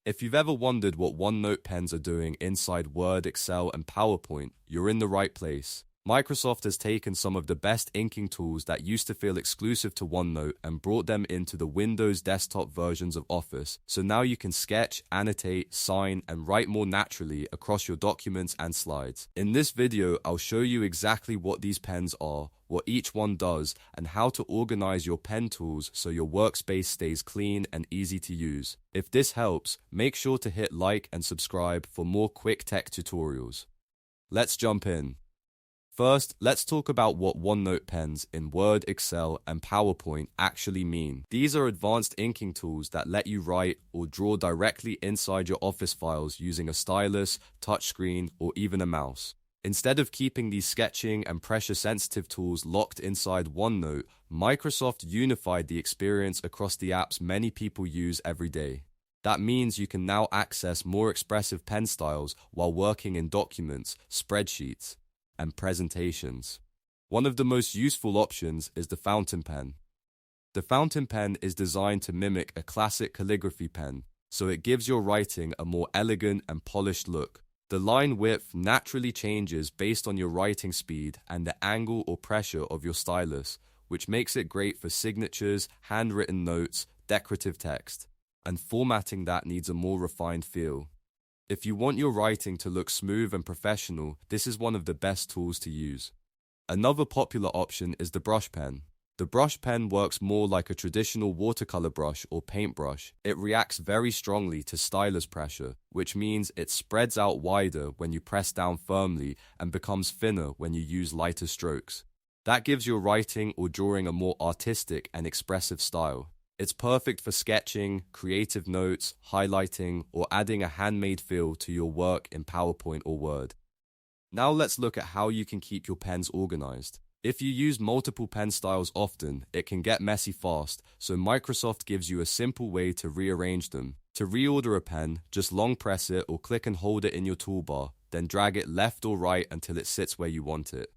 If you've ever wondered what OneNote pens are doing inside Word, Excel, and PowerPoint, you're in the right place. Microsoft has taken some of the best inking tools that used to feel exclusive to OneNote and brought them into the Windows desktop versions of Office, so now you can sketch, annotate, sign, and write more naturally across your documents and slides. In this video, I'll show you exactly what these pens are, what each one does, and how to organize your pen tools so your workspace stays clean and easy to use. If this helps, make sure to hit like and subscribe for more quick tech tutorials. Let's jump in. First, let's talk about what OneNote pens in Word, Excel, and PowerPoint actually mean. These are advanced inking tools that let you write or draw directly inside your Office files using a stylus, touchscreen, or even a mouse. Instead of keeping these sketching and pressure-sensitive tools locked inside OneNote, Microsoft unified the experience across the apps many people use every day. That means you can now access more expressive pen styles while working in documents, spreadsheets, and presentations. One of the most useful options is the fountain pen. The fountain pen is designed to mimic a classic calligraphy pen, so it gives your writing a more elegant and polished look. The line width naturally changes based on your writing speed and the angle or pressure of your stylus, which makes it great for signatures, handwritten notes, decorative text, and formatting that needs a more refined feel. If you want your writing to look smooth and professional, this is one of the best tools to use. Another popular option is the brush pen. The brush pen works more like a traditional watercolor brush or paintbrush. It reacts very strongly to stylus pressure, which means it spreads out wider when you press down firmly and becomes thinner when you use lighter strokes. That gives your writing or drawing a more artistic and expressive style. It's perfect for sketching, creative notes, highlighting, or adding a handmade feel to your work in PowerPoint or Word. Now let's look at how you can keep your pens organized. If you use multiple pen styles often, it can get messy fast, so Microsoft gives you a simple way to rearrange them. To reorder a pen, just long press it or click and hold it in your toolbar, then drag it left or right until it sits where you want it.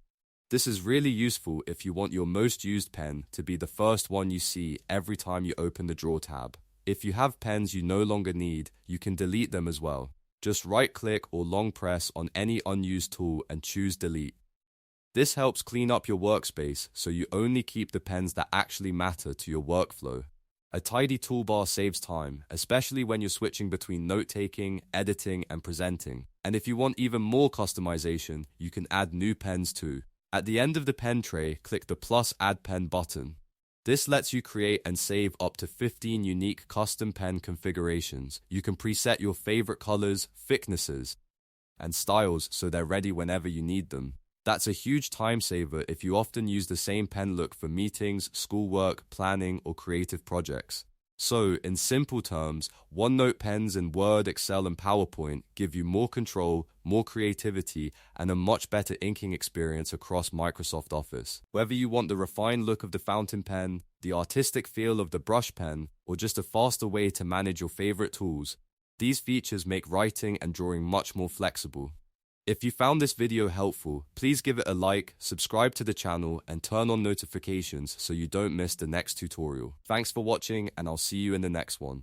This is really useful if you want your most used pen to be the first one you see every time you open the Drawer tab. If you have pens you no longer need, you can delete them as well. Just right-click or long press on any unused tool and choose Delete. This helps clean up your workspace so you only keep the pens that actually matter to your workflow. A tidy toolbar saves time, especially when you're switching between note-taking, editing, and presenting. And if you want even more customization, you can add new pens too. At the end of the pen tray, click the plus Add Pen button. This lets you create and save up to 15 unique custom pen configurations. You can preset your favorite colors, thicknesses, and styles so they're ready whenever you need them. That's a huge time saver if you often use the same pen look for meetings, schoolwork, planning, or creative projects. So, in simple terms, OneNote pens in Word, Excel, and PowerPoint give you more control, more creativity, and a much better inking experience across Microsoft Office. Whether you want the refined look of the fountain pen, the artistic feel of the brush pen, or just a faster way to manage your favorite tools, these features make writing and drawing much more flexible. If you found this video helpful, please give it a like, subscribe to the channel, and turn on notifications so you don't miss the next tutorial. Thanks for watching, and I'll see you in the next one.